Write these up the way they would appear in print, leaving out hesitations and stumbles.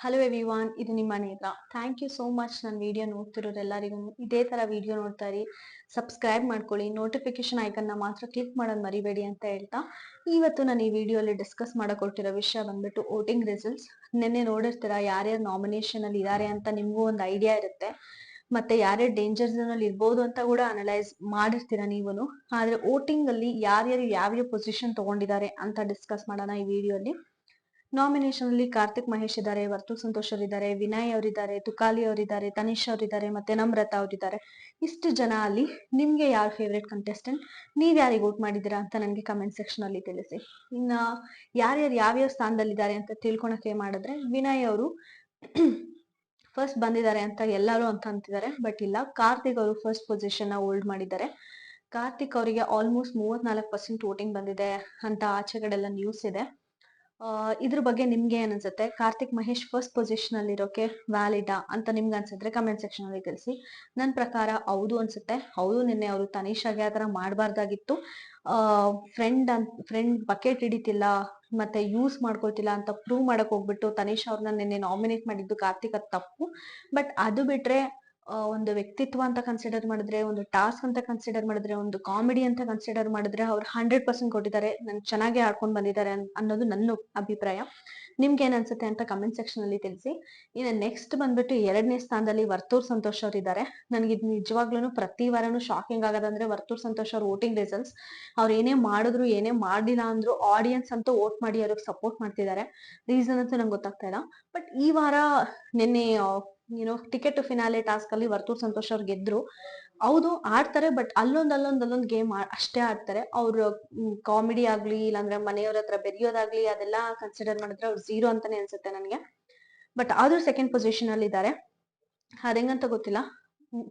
Hello everyone, ಇದು ನಿಮ್ಮ ನೇತ್ರ. ಥ್ಯಾಂಕ್ ಯು ಸೋ ಮಚ್ ನನ್ನ ವಿಡಿಯೋ ನೋಡ್ತಿರೋರೆಲ್ಲರಿಗೂ. ಇದೇ ತರ ವಿಡಿಯೋ ನೋಡ್ತಾ ಇರಿ, ಸಬ್ಸ್ಕ್ರೈಬ್ ಮಾಡ್ಕೊಳ್ಳಿ, ನೋಟಿಫಿಕೇಶನ್ ಐಕನ್ನ ಮಾತ್ರ ಕ್ಲಿಕ್ ಮಾಡೋದು ಮರಿಬೇಡಿ ಅಂತ ಹೇಳ್ತಾ, ಇವತ್ತು ನಾನು ಈ ವಿಡಿಯೋಲಿ ಡಿಸ್ಕಸ್ ಮಾಡಕೊಟ್ಟಿರೋ ವಿಷಯ ಬಂದ್ಬಿಟ್ಟು ವೋಟಿಂಗ್ ರಿಸಲ್ಟ್ಸ್. ನಿನ್ನೆ ನೋಡಿರ್ತೀರಾ ಯಾರ್ಯಾರು ನಾಮಿನೇಷನ್ ಅಲ್ಲಿ ಇದ್ದಾರೆ ಅಂತ, ನಿಮ್ಗೂ ಒಂದು ಐಡಿಯಾ ಇರುತ್ತೆ. ಮತ್ತೆ ಯಾರ್ಯಾರು ಡೇಂಜರ್ ಝೋನ್ ಅಲ್ಲಿ ಇರ್ಬೋದು ಅಂತ ಕೂಡ ಅನಲೈಸ್ ಮಾಡಿರ್ತೀರಾ ನೀವುನು. ಆದ್ರೆ ವೋಟಿಂಗ್ ಅಲ್ಲಿ ಯಾರ್ಯಾರು ಯಾವ್ಯಾವ ಪೊಸಿಷನ್ ತಗೊಂಡಿದ್ದಾರೆ ಅಂತ ಡಿಸ್ಕಸ್ ಮಾಡೋಣ ಈ ವಿಡಿಯೋಲಿ. ನಾಮಿನೇಷನ್ ಅಲ್ಲಿ ಕಾರ್ತಿಕ್ ಮಹೇಶ್ ಇದ್ದಾರೆ, ವರ್ತು ಸಂತೋಷ್ ಅವರಿದ್ದಾರೆ, ವಿನಯ್ ಅವರಿದ್ದಾರೆ, ತುಕಾಲಿ ಅವರಿದ್ದಾರೆ, ತನಿಷ್ ಅವರಿದ್ದಾರೆ, ಮತ್ತೆ ನಮ್ರತಾ ಅವರಿದ್ದಾರೆ. ಇಷ್ಟು ಜನ ಅಲ್ಲಿ ನಿಮ್ಗೆ ಯಾರು ಫೇವ್ರೆಟ್ ಕಂಟೆಸ್ಟೆಂಟ್, ನೀವ್ ಯಾರಿಗೆ ವೋಟ್ ಮಾಡಿದೀರಾ ಅಂತ ನನಗೆ ಕಮೆಂಟ್ ಸೆಕ್ಷನ್ ಅಲ್ಲಿ ತಿಳಿಸಿ. ಇನ್ನ ಯಾರ್ಯಾರು ಯಾವ್ಯಾವ ಸ್ಥಾನದಲ್ಲಿದ್ದಾರೆ ಅಂತ ತಿಳ್ಕೊಳಕ್ಕೆ ಮಾಡಿದ್ರೆ, ವಿನಯ್ ಅವರು ಫಸ್ಟ್ ಬಂದಿದ್ದಾರೆ ಅಂತ ಎಲ್ಲರೂ ಅಂತ ಅಂತಿದ್ದಾರೆ, ಬಟ್ ಇಲ್ಲ, ಕಾರ್ತಿಕ್ ಅವರು ಫಸ್ಟ್ ಪೊಸಿಷನ್ ನ ಹೋಲ್ಡ್ ಮಾಡಿದ್ದಾರೆ. ಕಾರ್ತಿಕ್ ಅವರಿಗೆ ಆಲ್ಮೋಸ್ಟ್ 34% ವೋಟಿಂಗ್ ಬಂದಿದೆ ಅಂತ ಆಚೆ ಕಡೆ ಎಲ್ಲ ನ್ಯೂಸ್ ಇದೆ. ಇದ್ರ ಬಗ್ಗೆ ನಿಮ್ಗೆ ಏನ್ ಅನ್ಸುತ್ತೆ? ಕಾರ್ತಿಕ್ ಮಹೇಶ್ ಫಸ್ಟ್ ಪೊಸಿಷನ್ ಅಲ್ಲಿ ಇರೋಕೆ ವ್ಯಾಲಿಡಾ ಅಂತ ನಿಮ್ಗೆ ಅನ್ಸಿದ್ರೆ ಕಮೆಂಟ್ ಸೆಕ್ಷನ್ ಅಲ್ಲಿ ತಿಳಿಸಿ. ನನ್ ಪ್ರಕಾರ ಹೌದು ಅನ್ಸುತ್ತೆ. ಹೌದು, ನಿನ್ನೆ ಅವರು ತನಿಷಾಗೆ ಆತರ ಮಾಡಬಾರ್ದಾಗಿತ್ತು. ಫ್ರೆಂಡ್ ಬಕೆಟ್ ಹಿಡಿತಿಲ್ಲ ಮತ್ತೆ ಯೂಸ್ ಮಾಡ್ಕೊಳ್ತಿಲ್ಲ ಅಂತ ಪ್ರೂವ್ ಮಾಡಕ್ ಹೋಗ್ಬಿಟ್ಟು ತನಿಷ್ ಅವ್ರನ್ನ ನಿನ್ನೆ ನಾಮಿನೇಟ್ ಮಾಡಿದ್ದು ಕಾರ್ತಿಕ್ ಅದ್ ತಪ್ಪು. ಬಟ್ ಅದು ಬಿಟ್ರೆ ಒಂದು ವ್ಯಕ್ತಿತ್ವ ಅಂತ ಕನ್ಸಿಡರ್ ಮಾಡಿದ್ರೆ, ಒಂದು ಟಾಸ್ಕ್ ಅಂತ ಕನ್ಸಿಡರ್ ಮಾಡಿದ್ರೆ, ಒಂದು ಕಾಮಿಡಿ ಅಂತ ಕನ್ಸಿಡರ್ ಮಾಡಿದ್ರೆ ಅವ್ರು 100% ಕೊಟ್ಟಿದ್ದಾರೆ. ನನ್ ಚೆನ್ನಾಗಿ ಆಡ್ಕೊಂಡ್ ಬಂದಿದ್ದಾರೆ ಅನ್ನೋದು ನನ್ನ ಅಭಿಪ್ರಾಯ. ನಿಮ್ಗೆ ಏನ್ ಅನ್ಸುತ್ತೆ ಅಂತ ಕಮೆಂಟ್ ಸೆಕ್ಷನ್ ಅಲ್ಲಿ ತಿಳಿಸಿ. ಇನ್ನು ನೆಕ್ಸ್ಟ್ ಬಂದ್ಬಿಟ್ಟು 2ನೇ ಸ್ಥಾನದಲ್ಲಿ ವರ್ತೂರ್ ಸಂತೋಷ್ ಅವ್ರು ಇದ್ದಾರೆ. ನನ್ಗೆ ಇದು ನಿಜವಾಗ್ಲೂ ಪ್ರತಿ ವಾರನು ಶಾಕಿಂಗ್ ಆಗೋದಂದ್ರೆ ವರ್ತೂರ್ ಸಂತೋಷ್ ಅವ್ರ ವೋಟಿಂಗ್ ರಿಸಲ್ಟ್ಸ್. ಅವ್ರು ಏನೇ ಮಾಡಿದ್ರು ಏನೇ ಮಾಡಿಲ್ಲ ಅಂದ್ರು ಆಡಿಯನ್ಸ್ ಅಂತೂ ವೋಟ್ ಮಾಡಿ ಅವ್ರಿಗೆ ಸಪೋರ್ಟ್ ಮಾಡ್ತಿದ್ದಾರೆ. ರೀಸನ್ ಅಂತೂ ನಂಗೆ ಗೊತ್ತಾಗ್ತಾ ಇಲ್ಲ. ಬಟ್ ಈ ವಾರ ನಿನ್ನೆ ಟಿಕೆಟ್ ಟು ಫಿನಾಲೆ ಟಾಸ್ಕ್ ಅಲ್ಲಿ ವರ್ತೂರ್ ಸಂತೋಷ್ ಅವ್ರು ಗೆದ್ರು. ಹೌದು, ಆಡ್ತಾರೆ, ಬಟ್ ಅಲ್ಲೊಂದ್ ಗೇಮ್ ಅಷ್ಟೇ ಆಡ್ತಾರೆ. ಅವ್ರ ಕಾಮಿಡಿ ಆಗ್ಲಿ, ಇಲ್ಲಾಂದ್ರೆ ಮನೆಯವ್ರ ಹತ್ರ ಬೆರೆಯೋದಾಗ್ಲಿ, ಅದೆಲ್ಲ ಕನ್ಸಿಡರ್ ಮಾಡಿದ್ರೆ ಅವ್ರು ಝೀರೋ ಅಂತಾನೆ ಅನ್ಸುತ್ತೆ ನನ್ಗೆ. ಬಟ್ ಆದ್ರೂ ಸೆಕೆಂಡ್ ಪೊಸಿಷನ್ ಅಲ್ಲಿ ಇದ್ದಾರೆ. ಅದೇಂಗಂತ ಗೊತ್ತಿಲ್ಲ.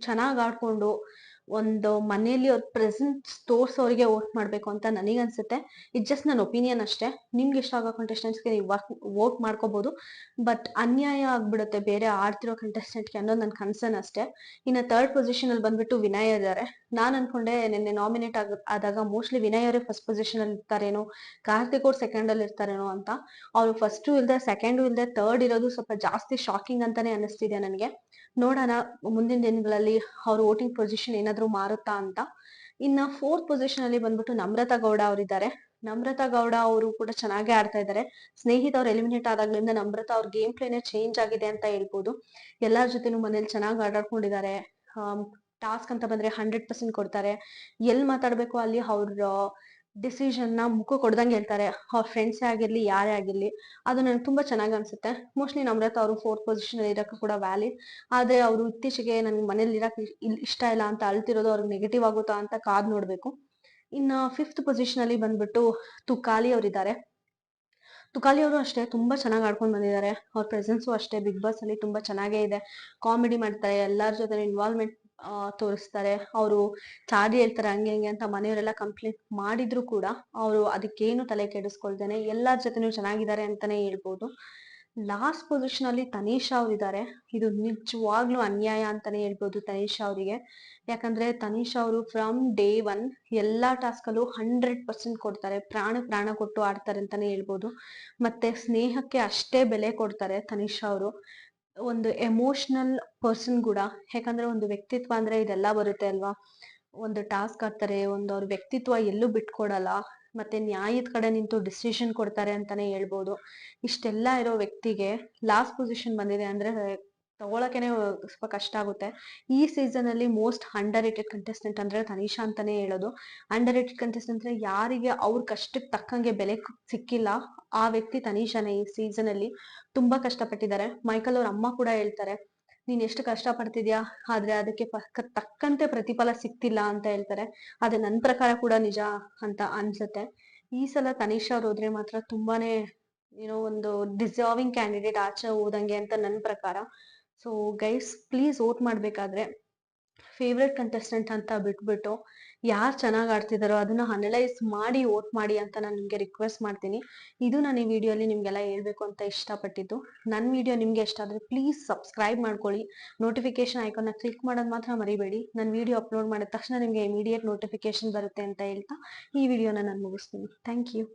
ಚೆನ್ನಾಗ್ ಆಡ್ಕೊಂಡು ಒಂದು ಮನೆಯಲ್ಲಿ ಅವ್ರ ಪ್ರೆಸೆನ್ಸ್ ತೋರ್ಸೋರಿಗೆ ವೋಟ್ ಮಾಡ್ಬೇಕು ಅಂತ ನನಗನ್ಸುತ್ತೆ. ಇಟ್ ಜಸ್ಟ್ ನನ್ನ ಒಪಿನಿಯನ್ ಅಷ್ಟೇ. ನಿಮ್ಗೆ ಇಷ್ಟ ಆಗೋ ಕಂಟೆಸ್ಟೆಂಟ್ಸ್ಗೆ ನೀವು ವೋಟ್ ಮಾಡ್ಕೋಬಹುದು. ಬಟ್ ಅನ್ಯಾಯ ಆಗ್ಬಿಡುತ್ತೆ ಬೇರೆ ಆಡ್ತಿರೋ ಕಂಟೆಸ್ಟೆಂಟ್ಗೆ ಅನ್ನೋದು ನನ್ ಕನ್ಸರ್ನ್ ಅಷ್ಟೇ. ಇನ್ನ ಥರ್ಡ್ ಪೊಸಿಷನ್ ಅಲ್ಲಿ ಬಂದ್ಬಿಟ್ಟು ವಿನಯ್ ಇದ್ದಾರೆ. ನಾನ್ ಅನ್ಕೊಂಡೆ ನಿನ್ನೆ ನಾಮಿನೇಟ್ ಆದಾಗ ಮೋಸ್ಟ್ಲಿ ವಿನಯ್ ಅವರೇ ಫಸ್ಟ್ ಪೊಸಿಷನ್ ಅಲ್ಲಿ ಇರ್ತಾರೇನೋ, ಕಾರ್ತಿಕ್ ಅವ್ರು ಸೆಕೆಂಡ್ ಅಲ್ಲಿ ಇರ್ತಾರೇನೋ ಅಂತ. ಅವ್ರು ಫಸ್ಟು ಇಲ್ದೆ ಸೆಕೆಂಡು ಇಲ್ದೆ ಥರ್ಡ್ ಇರೋದು ಸ್ವಲ್ಪ ಜಾಸ್ತಿ ಶಾಕಿಂಗ್ ಅಂತಾನೆ ಅನಿಸ್ತಿದೆ ನನಗೆ. ನೋಡೋಣ ಮುಂದಿನ ದಿನಗಳಲ್ಲಿ ಅವ್ರ ವೋಟಿಂಗ್ ಪೊಸಿಷನ್ ಏನಾದ್ರು ಮಾರುತ್ತಾ ಅಂತ. ಇನ್ನ ಫೋರ್ತ್ ಪೊಸಿಷನ್ ಅಲ್ಲಿ ಬಂದ್ಬಿಟ್ಟು ನಮ್ರತಾ ಗೌಡ ಅವರಿದ್ದಾರೆ. ನಮ್ರತಾ ಗೌಡ ಅವರು ಕೂಡ ಚೆನ್ನಾಗೇ ಆಡ್ತಾ ಇದ್ದಾರೆ. ಸ್ನೇಹಿತ ಅವ್ರು ಎಲಿಮಿನೇಟ್ ಆದಾಗ್ಲಿಂದ ನಮ್ರತಾ ಅವ್ರ ಗೇಮ್ ಪ್ಲೇನೆ ಚೇಂಜ್ ಆಗಿದೆ ಅಂತ ಹೇಳ್ಬೋದು. ಎಲ್ಲಾರ ಜೊತೆನೂ ಮನೇಲಿ ಚೆನ್ನಾಗಿ ಆಟಾಡ್ಕೊಂಡಿದ್ದಾರೆ. ಟಾಸ್ಕ್ ಅಂತ ಬಂದ್ರೆ 100% ಕೊಡ್ತಾರೆ. ಎಲ್ ಮಾತಾಡ್ಬೇಕು ಅಲ್ಲಿ ಅವ್ರ ಡಿಸಿಷನ್ ನ ಮುಖ ಕೊಡ್ದಂಗೆ ಹೇಳ್ತಾರೆ. ಅವ್ರ ಫ್ರೆಂಡ್ಸೇ ಆಗಿರ್ಲಿ, ಯಾರೇ ಆಗಿರ್ಲಿ. ಅದು ನನಗೆ ತುಂಬಾ ಚೆನ್ನಾಗಿ ಅನ್ಸುತ್ತೆ. ಮೋಸ್ಟ್ಲಿ ನಮ್ರತಾ ಅವರು ಫೋರ್ತ್ ಪೊಸಿಷನ್ ಇರಕ್ಕೆ ಕೂಡ ವ್ಯಾಲಿಡ್. ಆದ್ರೆ ಅವರು ಇತ್ತೀಚೆಗೆ ನನ್ ಮನೇಲಿ ಇರಕ್ ಇಷ್ಟ ಇಲ್ಲ ಅಂತ ಅಳ್ತಿರೋದು ಅವ್ರಿಗೆ ನೆಗೆಟಿವ್ ಆಗುತ್ತಾ ಅಂತ ಕಾದ್ ನೋಡ್ಬೇಕು. ಇನ್ನ ಫಿಫ್ತ್ ಪೊಸಿಷನ್ ಅಲ್ಲಿ ಬಂದ್ಬಿಟ್ಟು ತುಕಾಲಿ ಅವರಿದ್ದಾರೆ. ತುಕಾಲಿ ಅವರು ಅಷ್ಟೇ ತುಂಬಾ ಚೆನ್ನಾಗಿ ಆಡ್ಕೊಂಡ್ ಬಂದಿದ್ದಾರೆ. ಅವ್ರ ಪ್ರೆಸೆನ್ಸು ಅಷ್ಟೇ ಬಿಗ್ ಬಾಸ್ ಅಲ್ಲಿ ತುಂಬಾ ಚೆನ್ನಾಗೇ ಇದೆ. ಕಾಮಿಡಿ ಮಾಡ್ತಾರೆ, ಎಲ್ಲಾರ ಜೊತೆ ಇನ್ವಾಲ್ವ್ಮೆಂಟ್ ತೋರಿಸ್ತಾರೆ. ಅವರು ಚಾಡಿ ಹೇಳ್ತಾರೆ ಹಂಗೆ ಹಿಂಗೆ ಅಂತ ಮನೆಯವರೆಲ್ಲ ಕಂಪ್ಲೇಂಟ್ ಮಾಡಿದ್ರು ಕೂಡ ಅವರು ಅದಕ್ಕೇನು ತಲೆ ಕೆಡಿಸ್ಕೊಳ್ದೇನೆ ಎಲ್ಲಾರ ಜೊತೆನೂ ಚೆನ್ನಾಗಿದ್ದಾರೆ ಅಂತಾನೆ ಹೇಳ್ಬೋದು. ಲಾಸ್ಟ್ ಪೊಸಿಷನ್ ಅಲ್ಲಿ ತನೀಷಾ ಅವರಿದ್ದಾರೆ. ಇದು ನಿಜವಾಗ್ಲೂ ಅನ್ಯಾಯ ಅಂತಾನೆ ಹೇಳ್ಬೋದು ತನೀಷಾ ಅವರಿಗೆ. ಯಾಕಂದ್ರೆ ತನೀಷಾ ಅವರು ಫ್ರಮ್ ಡೇ 1 ಎಲ್ಲಾ ಟಾಸ್ಕ್ ಅಲ್ಲೂ 100% ಕೊಡ್ತಾರೆ. ಪ್ರಾಣ ಕೊಟ್ಟು ಆಡ್ತಾರೆ ಅಂತಾನೆ ಹೇಳ್ಬೋದು. ಮತ್ತೆ ಸ್ನೇಹಕ್ಕೆ ಅಷ್ಟೇ ಬೆಲೆ ಕೊಡ್ತಾರೆ ತನೀಷಾ ಅವರು. ಒಂದು ಎಮೋಷನಲ್ ಪರ್ಸನ್ ಕೂಡ. ಯಾಕಂದ್ರೆ ಒಂದು ವ್ಯಕ್ತಿತ್ವ ಅಂದ್ರೆ ಇದೆಲ್ಲ ಬರುತ್ತೆ ಅಲ್ವಾ. ಒಂದು ಟಾಸ್ಕ್ ಆಡ್ತಾರೆ, ಒಂದು ಅವ್ರ ವ್ಯಕ್ತಿತ್ವ ಎಲ್ಲೂ ಬಿಟ್ಕೊಡಲ್ಲ. ಮತ್ತೆ ನ್ಯಾಯದ ಕಡೆ ನಿಂತು ಡಿಸಿಷನ್ ಕೊಡ್ತಾರೆ ಅಂತಾನೆ ಹೇಳ್ಬೋದು. ಇಷ್ಟೆಲ್ಲ ಇರೋ ವ್ಯಕ್ತಿಗೆ ಲಾಸ್ಟ್ ಪೊಸಿಷನ್ ಬಂದಿದೆ ಅಂದ್ರೆ ತಗೊಳಕೆನೆ ಸ್ವಲ್ಪ ಕಷ್ಟ ಆಗುತ್ತೆ. ಈ ಸೀಸನ್ ಅಲ್ಲಿ ಮೋಸ್ಟ್ ಅಂಡರ್ ರೇಟೆಡ್ ಕಂಟೆಸ್ಟೆಂಟ್ ಅಂದ್ರೆ ತನಿಷಾ ಅಂತಾನೆ ಹೇಳೋದು. ಅಂಡರ್ ರೇಟೆಡ್ ಕಂಟೆಸ್ಟೆಂಟ್ ಅಂದ್ರೆ ಯಾರಿಗೆ ಅವ್ರ ಕಷ್ಟಕ್ಕೆ ತಕ್ಕಂಗೆ ಬೆಲೆ ಸಿಕ್ಕಿಲ್ಲ ಆ ವ್ಯಕ್ತಿ ತನಿಷಾನೇ. ಈ ಸೀಸನ್ ಅಲ್ಲಿ ತುಂಬಾ ಕಷ್ಟಪಟ್ಟಿದ್ದಾರೆ. ಮೈಕಲ್ ಅವ್ರ ಅಮ್ಮ ಕೂಡ ಹೇಳ್ತಾರೆ, ನೀನ್ ಎಷ್ಟು ಕಷ್ಟ ಪಡ್ತಿದ್ಯಾ, ಆದ್ರೆ ಅದಕ್ಕೆ ತಕ್ಕಂತೆ ಪ್ರತಿಫಲ ಸಿಕ್ತಿಲ್ಲ ಅಂತ ಹೇಳ್ತಾರೆ. ಅದೇ ನನ್ ಪ್ರಕಾರ ಕೂಡ ನಿಜ ಅಂತ ಅನ್ಸುತ್ತೆ. ಈ ಸಲ ತನಿಷಾ ಅವ್ರು ಹೋದ್ರೆ ಮಾತ್ರ ತುಂಬಾನೇ ಒಂದು ಡಿಸರ್ವಿಂಗ್ ಕ್ಯಾಂಡಿಡೇಟ್ ಆಚೆ ಹೋದಂಗೆ ಅಂತ ನನ್ ಪ್ರಕಾರ. ಸೊ ಗೈಸ್, ಪ್ಲೀಸ್ ವೋಟ್ ಮಾಡ್ಬೇಕಾದ್ರೆ ಫೇವ್ರೆಟ್ ಕಂಟೆಸ್ಟೆಂಟ್ ಅಂತ ಬಿಟ್ಬಿಟ್ಟು ಯಾರು ಚೆನ್ನಾಗಿ ಆಡ್ತಿದಾರೋ ಅದನ್ನ ಅನಲೈಸ್ ಮಾಡಿ ವೋಟ್ ಮಾಡಿ ಅಂತ ನಾನು ನಿಮ್ಗೆ ರಿಕ್ವೆಸ್ಟ್ ಮಾಡ್ತೀನಿ. ಇದು ನಾನು ಈ ವಿಡಿಯೋಲಿ ನಿಮ್ಗೆಲ್ಲ ಹೇಳ್ಬೇಕು ಅಂತ ಇಷ್ಟಪಟ್ಟಿದ್ದು. ನನ್ನ ವಿಡಿಯೋ ನಿಮ್ಗೆ ಇಷ್ಟ ಆದ್ರೆ ಪ್ಲೀಸ್ ಸಬ್ಸ್ಕ್ರೈಬ್ ಮಾಡ್ಕೊಳ್ಳಿ. ನೋಟಿಫಿಕೇಶನ್ ಐಕಾನ್ನ ಕ್ಲಿಕ್ ಮಾಡೋದು ಮಾತ್ರ ಮರಿಬೇಡಿ. ನನ್ನ ವಿಡಿಯೋ ಅಪ್ಲೋಡ್ ಮಾಡಿದ ತಕ್ಷಣ ನಿಮ್ಗೆ ಇಮಿಡಿಯೇಟ್ ನೋಟಿಫಿಕೇಶನ್ ಬರುತ್ತೆ ಅಂತ ಹೇಳ್ತಾ ಈ ವಿಡಿಯೋನ ನಾನು ಮುಗಿಸ್ತೀನಿ. Thank you.